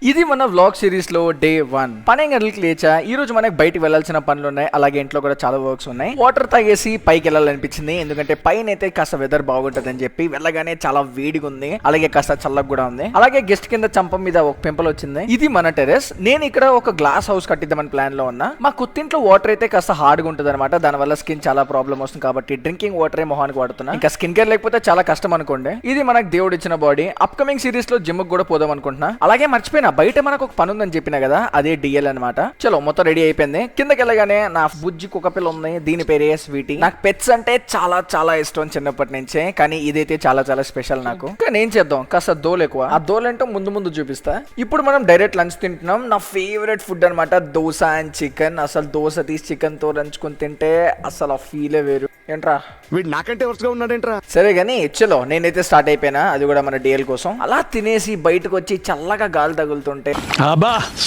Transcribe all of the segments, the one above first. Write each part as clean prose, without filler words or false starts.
ఇది మన vlog series లో డే 1. పని గంటలకు లేచా. ఈ రోజు మనకి బయటికి వెళ్లాల్సిన పనులు ఉన్నాయి, అలాగే ఇంట్లో కూడా చాలా వర్క్స్ ఉన్నాయి. వాటర్ తాగేసి పైకి వెళ్ళాలనిపించింది, ఎందుకంటే పైన అయితే కాస్త వెదర్ బాగుంటది అని చెప్పి వెళ్ళగానే చాలా వేడిగా ఉంది, అలాగే కాస్త చల్లగా కూడా ఉంది. అలాగే గెస్ట్ కింద చంప మీద ఒక పింపుల్ వచ్చింది. ఇది మన టెరెస్. నేను ఇక్కడ ఒక గ్లాస్ హౌస్ కట్టిద్దామని ప్లాన్ లో ఉన్నా. మా కుత్తింట్లో వాటర్ అయితే కాస్త హార్డ్ గా ఉంటది అనమాట, దాని వల్ల స్కిన్ చాలా ప్రాబ్లమ్ వస్తుంది కాబట్టి డ్రింకింగ్ వాటర్ మొహానికి వాడుతున్నా. ఇంకా స్కిన్ కేర్ లేకపోతే చాలా కష్టం అనుకోండి. ఇది మనకు దేవుడు ఇచ్చిన బాడీ. అప్కమింగ్ సిరీస్ లో జిమ్ కూడా పోదాం అనుకుంటున్నా. అలాగే మర్చిపోయినా, బయట మనకు ఒక పని ఉందని చెప్పినా కదా, అదే డిఎల్ అనమాట. చలో మొత్తం రెడీ అయిపోయింది. కిందకి వెళ్ళగానే నా బుజ్జి కుక్క పిల్ల ఉంది, దీని పేరే స్వీటీ. నాకు పెట్స్ అంటే చాలా చాలా ఇష్టం చిన్నప్పటి నుంచే, కానీ ఇదైతే చాలా చాలా స్పెషల్ నాకు. కానీ ఏం చేద్దాం, కాస్త దోలు ఎక్కువ. ఆ దోలేంటో ముందు ముందు చూపిస్తా. ఇప్పుడు మనం డైరెక్ట్ లంచ్ తింటున్నాం. నా ఫేవరెట్ ఫుడ్ అనమాట దోశ అండ్ చికెన్. అసలు దోశ తీసి చికెన్ తో రంచుకొని తింటే అసలు ఆ ఫీలే వేరు. ఏంట్రా వీడు నాకంటే వరుసగా ఉన్నాడేంట్రా. సరే గానీ చలో నేనైతే స్టార్ట్ అయిపోయినా, అది కూడా మన డిఎల్ కోసం. అలా తినేసి బయటకు వచ్చి చల్లగా గాలి తగులుతుంటే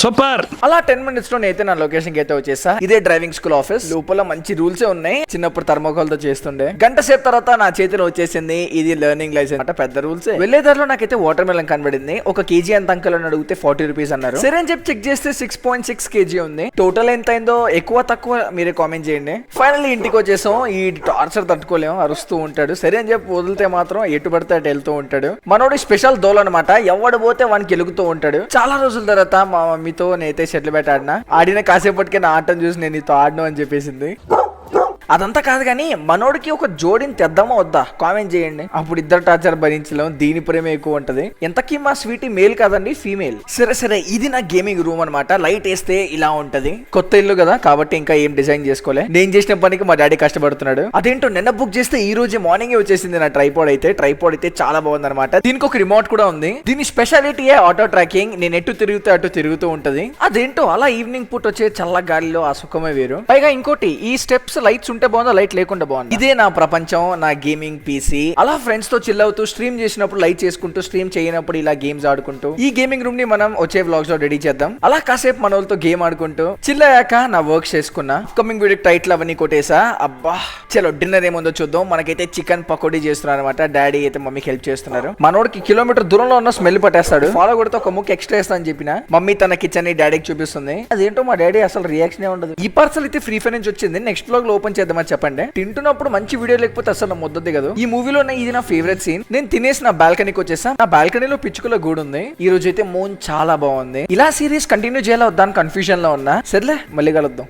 సూపర్. అలా 10 minutes లో నేనైతే నా లొకేషన్ కి అయితే వచ్చేసా. ఇదే డ్రైవింగ్ స్కూల్ ఆఫీస్. లోపల మంచి రూల్సే ఉన్నాయి. చిన్నప్పుడు థర్మోకాల్ తో చేస్తుండే. గంట సేపు తర్వాత నా చేతిలో వచ్చేసింది ఇది లెర్నింగ్ లైసెన్స్ అంటే పెద్ద రూల్స్. వెళ్లేదారిలో నాకైతే వాటర్ మెలన్ కనబడింది. 1 kg ఎంత అంకల్ అని అడిగితే 40 rupees అన్నారు. సరే అని చెప్పి చెక్ చేస్తే 6.6 kg ఉంది. టోటల్ ఎంత అయిందో ఎక్కువ తక్కువ మీరే కామెంట్ చేయండి. ఫైనల్లీ ఇంటికి వచ్చేసాం. ఈ టార్చర్ తట్టుకోలేము, అరుస్తూ ఉంటాడు. సరే అని చెప్పి వదిలితే మాత్రం ఎటు పడితే అటు వెళ్తూ ఉంటాడు. మనోడి స్పెషల్ దోల్ అనమాట. ఎవడు పోతే వానికి ఎలుగుతూ ఉంటాడు. చాలా రోజుల తర్వాత మా మమ్మీతో నేనైతే షటిల్ బ్యాట్ ఆడిన కాసేపటికే నా ఆటను చూసి నేను నీతో ఆడను అని చెప్పేసింది. అదంతా కాదు కానీ మనోడికి ఒక జోడిని తెద్దామా వద్దా కామెంట్ చేయండి. అప్పుడు ఇద్దరు టార్చర్ భరించలేం, దీని ప్రేమ ఎక్కువ ఉంటది. ఎంతకీ మా స్వీటీ మేల్ కాదండి, ఫీమేల్. సరే ఇది నా గేమింగ్ రూమ్ అనమాట. లైట్ వేస్తే ఇలా ఉంటది. కొత్త ఇల్లు కదా కాబట్టి ఇంకా ఏం డిజైన్ చేసుకోలే. నేను చేసిన పనికి మా డాడీ కష్టపడుతున్నాడు. అదేంటో నిన్న బుక్ చేస్తే ఈ రోజే మార్నింగ్ వచ్చేసింది నా ట్రైపాడ్ అయితే చాలా బాగుంది అనమాట. దీనికి ఒక రిమోట్ కూడా ఉంది. దీని స్పెషాలిటీ ఆటో ట్రాకింగ్. నేను ఎటు తిరిగితే అటు తిరుగుతూ ఉంటది. అదేంటో అలా ఈవినింగ్ పూట వచ్చే చల్ల గాలిలో ఆ సుఖమే వేరు. పైగా ఇంకోటి, ఈ స్టెప్స్ లైట్స్ ఉంటే బాగుందా లైట్ లేకుండా బాగుంది. ఇదే నా ప్రపంచం, నా గేమింగ్ పీసీ. అలా ఫ్రెండ్స్ తో చిల్ అవుతూ స్ట్రీమ్ చేసినప్పుడు లైట్ చేసుకుంటూ, స్ట్రీమ్ చేయనప్పుడు ఇలా గేమ్స్ ఆడుకుంటూ ఈ గేమింగ్ రూమ్ ని మనం వచ్చే వ్లాగ్స్ లో రెడీ చేద్దాం. అలా కాసేపు మన వాళ్ళతో గేమ్ ఆడుకుంటూ చిల్ అయ్యాక నా వర్క్ చేసుకున్నా. కమింగ్ వీడియో టైటిల్ అవన్నీ కొట్టేసా. అబ్బా చలో డిన్నర్ ఏముందో చూద్దాం. మనకైతే చికెన్ పకోడీ చేస్తున్నారు అనమాట. డాడీ అయితే మమ్మీకి హెల్ప్ చేస్తున్నారు. మనోడికి కిలోమీటర్ దూరంలో ఉన్న స్మెల్ పట్టేస్తాడు. ఫాలో కొడితే ఒక ముక్క ఎక్స్ట్రా వేస్తా అని చెప్పిన. మమ్మీ తన కిచెన్ ని డాడీకి చూపిస్తుంది. అదేంటో మా డాడీ అసలు రియాక్షన్ ఉండదు. ఈ పార్సల్ అయితే ఫ్రీ ఫైర్ నుంచి వచ్చింది. నెక్స్ట్ వ్లాగ్ లో ఓపెన్ చేద్దామని చెప్పండి. తింటున్నప్పుడు మంచి వీడియో లేకపోతే అసలు ముద్ద దిగదు. ఈ మూవీలో ఇది నా ఫేవరెట్ సీన్. నేను తినేసి నా బాల్కనీకి వచ్చేసా. నా బాల్కనీలో పిచ్చుకల గూడు ఉంది. ఈ రోజు అయితే మూన్ చాలా బాగుంది. ఇలా సిరీస్ కంటిన్యూ చేయాలా వద్దా అని కన్ఫ్యూజన్ లో ఉన్నా. సర్లే మళ్ళీ కలుద్దాం.